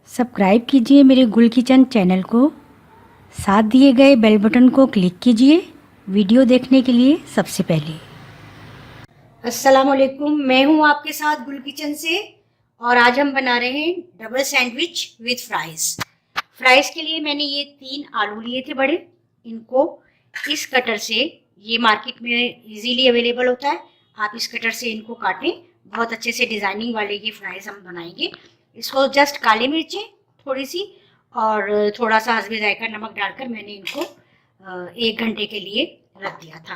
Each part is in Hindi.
सब्सक्राइब कीजिए मेरे गुल किचन चैनल को, साथ दिए गए बेल बटन को क्लिक कीजिए वीडियो देखने के लिए सबसे पहले। अस्सलाम वालेकुम, मैं हूं आपके साथ गुल किचन से और आज हम बना रहे हैं double sandwich with fries. Fries के लिए मैंने ये 3 आलू लिए थे बड़े। इनको इस कटर से, ये मार्केट में इजीली अवेलेबल होता है, आप इस कटर से इनको काटें। बहुत अच्छे से डिज़ाइनिंग वाले ये फ्राइज़ हम बनाएंगे। इसको जस्ट काली मिर्चें थोड़ी सी और थोड़ा सा हस्बे जायका नमक डालकर मैंने इनको 1 घंटे के लिए रख दिया था।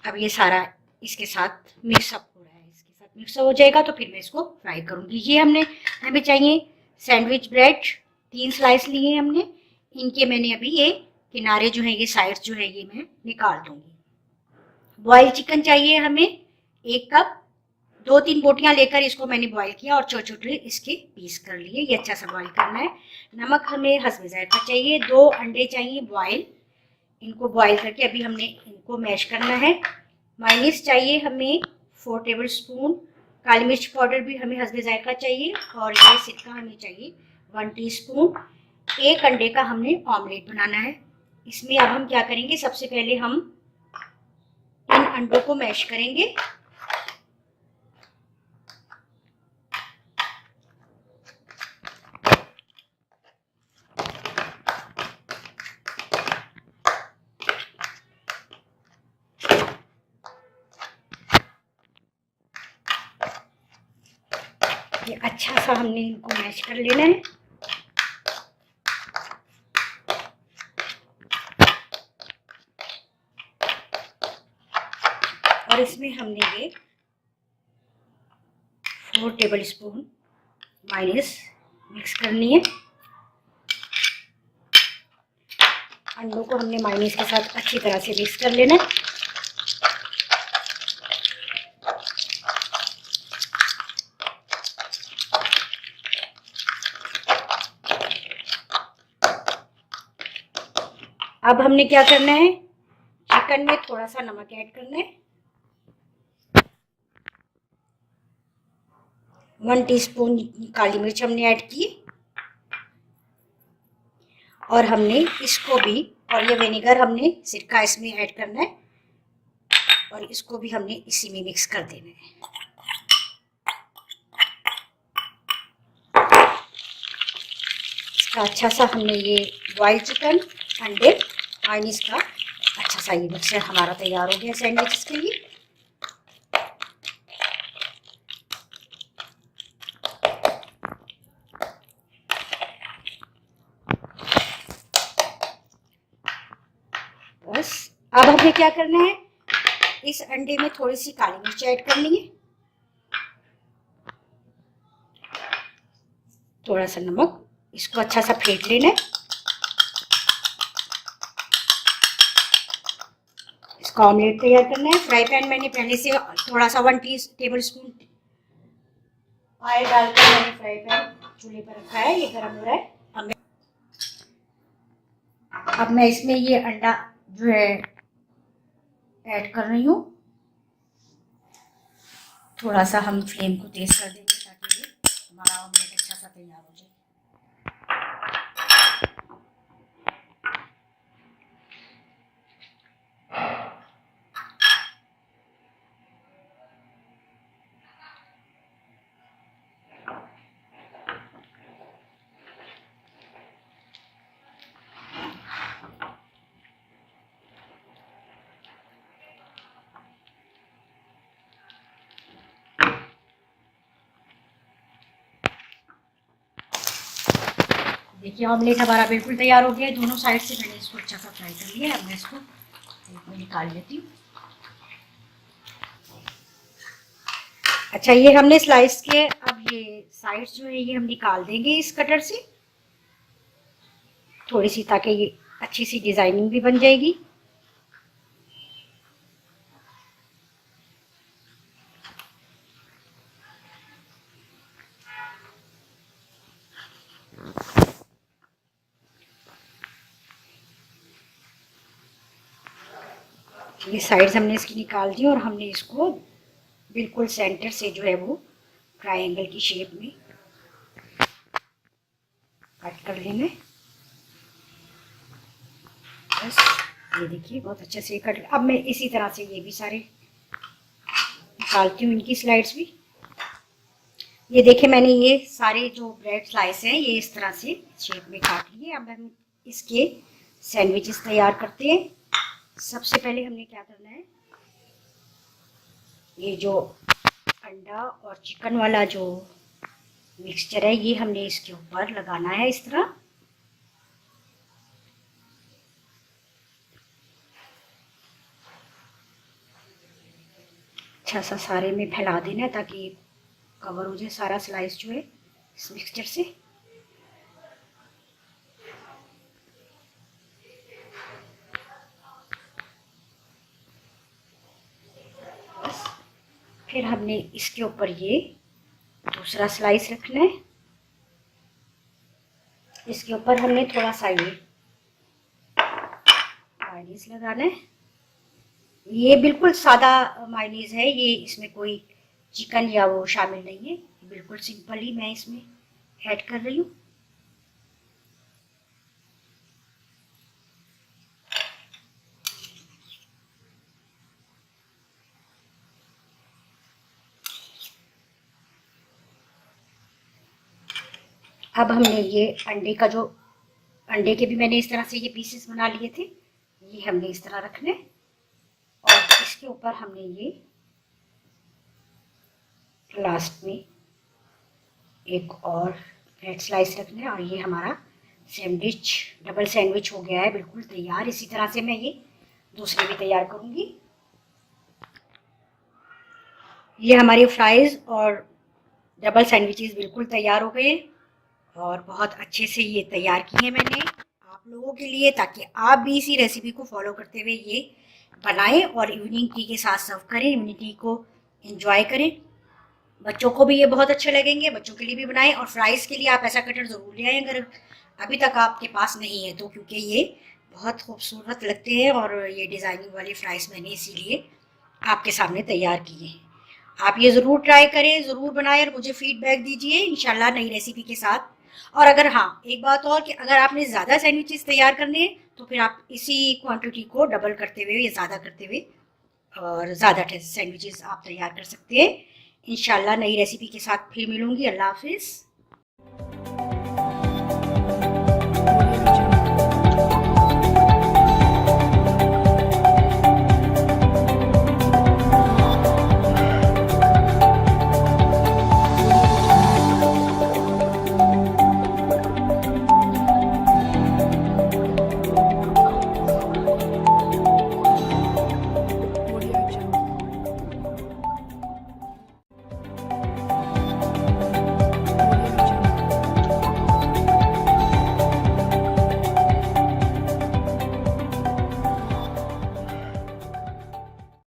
अब ये सारा इसके साथ मिक्सअप हो रहा है, इसके साथ मिक्सअप हो जाएगा तो फिर मैं इसको फ्राई करूँगी। ये हमें चाहिए सैंडविच ब्रेड, 3 स्लाइस लिए हैं हमने। इनके मैंने अभी ये किनारे जो है, ये साइड्स जो है, ये मैं निकाल दूंगी। बॉयल चिकन चाहिए हमें 1 कप। 2-3 बोटियां लेकर इसको मैंने बॉईल किया और छोटे छोटे इसके पीस कर लिए। ये अच्छा सा बॉईल करना है। नमक हमें हस्बे जायका चाहिए। 2 अंडे चाहिए बॉईल। इनको बॉईल करके अभी हमने इनको मैश करना है। मायोनीज चाहिए हमें 4 टेबल स्पून। काली मिर्च पाउडर भी हमें हस्बे जायका चाहिए और ये सिरका हमें चाहिए 1 टीस्पून। 1 अंडे का हमने ऑमलेट बनाना है। इसमें अब हम क्या करेंगे, सबसे पहले हम इन अंडों को मैश करेंगे। ये अच्छा सा हमने इनको मैश कर लेना है। और इसमें हमने ये 4 टेबल स्पून मायोनीज मिक्स करनी है। अंडों को हमने मायोनीज के साथ अच्छी तरह से मिक्स कर लेना है। अब हमने क्या करना है, चिकन में थोड़ा सा नमक ऐड करना है। 1 टीस्पून काली मिर्च हमने ऐड की और हमने इसको भी, और ये विनेगर हमने सिरका इसमें ऐड करना है और इसको भी हमने इसी में मिक्स कर देना है। इसका अच्छा सा हमने ये बॉइल्ड चिकन, अंडे, मायोनीज का अच्छा सा ये मिक्सचर हमारा तैयार हो गया सैंडविच के लिए। बस अब हमें क्या करना है, इस अंडे में थोड़ी सी काली मिर्च ऐड करनी है, थोड़ा सा नमक, इसको अच्छा सा फेंट लेना है। इसका ऑमलेट तैयार करना है। फ्राई पैन मैंने पहले से थोड़ा सा 1 टेबल स्पून ऑयल डालकर मैंने फ्राई पैन चूल्हे पर रखा है, ये गर्म हो रहा है। अब मैं इसमें ये अंडा जो है ऐड कर रही हूँ। थोड़ा सा हम फ्लेम को तेज कर देंगे ताकि ये हमारा ऑमलेट अच्छा सा तैयार हो जाए। देखिए ऑमलेट हमारा बिल्कुल तैयार हो गया है। दोनों साइड से मैंने इसको अच्छा सा फ्राई कर लिया है। अब मैं इसको प्लेट में निकाल लेती हूँ। अच्छा, ये हमने स्लाइस किए। अब ये साइड्स जो है ये हम निकाल देंगे इस कटर से थोड़ी सी, ताकि ये अच्छी सी डिजाइनिंग भी बन जाएगी। ये साइड्स हमने इसकी निकाल दी और हमने इसको बिल्कुल सेंटर से जो है वो ट्रायंगल की शेप में कट कर लेंगे। बस ये देखिए बहुत अच्छे से कट। अब मैं इसी तरह से ये भी सारे निकालती हूँ, इनकी स्लाइड्स भी। ये देखिए मैंने ये सारे जो ब्रेड स्लाइस हैं ये इस तरह से शेप में काट लिए। अब हम इसके सैंडविचेस तैयार करते हैं। सबसे पहले हमने क्या करना है, ये जो अंडा और चिकन वाला जो मिक्सचर है ये हमने इसके ऊपर लगाना है इस तरह। अच्छा सा सारे में फैला देना है ताकि कवर हो जाए सारा स्लाइस जो है इस मिक्सचर से। बस फिर हमने इसके ऊपर ये दूसरा स्लाइस रखना है। इसके ऊपर हमने थोड़ा सा ये मायोनीज लगाना है। ये बिल्कुल सादा मायोनीज है, ये इसमें कोई चिकन या वो शामिल नहीं है, बिल्कुल सिंपल ही मैं इसमें ऐड कर रही हूँ। अब हमने ये अंडे के भी मैंने इस तरह से ये पीसेस बना लिए थे, ये हमने इस तरह रखने और इसके ऊपर हमने ये लास्ट में एक और ब्रेड स्लाइस रखना है और ये हमारा सैंडविच, डबल सैंडविच हो गया है बिल्कुल तैयार। इसी तरह से मैं ये दूसरे भी तैयार करूँगी। ये हमारे फ्राइज़ और डबल सैंडविचेस बिल्कुल तैयार हो गए और बहुत अच्छे से ये तैयार किए मैंने आप लोगों के लिए, ताकि आप भी इसी रेसिपी को फॉलो करते हुए ये बनाएं और इवनिंग टी के साथ सर्व करें, इवनिंग टी को एंजॉय करें। बच्चों को भी ये बहुत अच्छे लगेंगे, बच्चों के लिए भी बनाएं। और फ्राइज़ के लिए आप ऐसा कटर ज़रूर ले आएँ अगर अभी तक आपके पास नहीं है तो, क्योंकि ये बहुत खूबसूरत लगते हैं और ये डिज़ाइनिंग वाले फ्राइज़ मैंने इसीलिए आपके सामने तैयार किए हैं। आप ये ज़रूर ट्राई करें, ज़रूर बनाएं और मुझे फीडबैक दीजिए इंशाल्लाह नई रेसिपी के साथ। और अगर हाँ एक बात और कि अगर आपने ज़्यादा सैंडविचेस तैयार करने हैं तो फिर आप इसी क्वांटिटी को डबल करते हुए या ज़्यादा करते हुए और ज़्यादा सैंडविचेस आप तैयार कर सकते हैं। इंशाल्लाह नई रेसिपी के साथ फिर मिलूंगी। अल्लाह हाफिज़।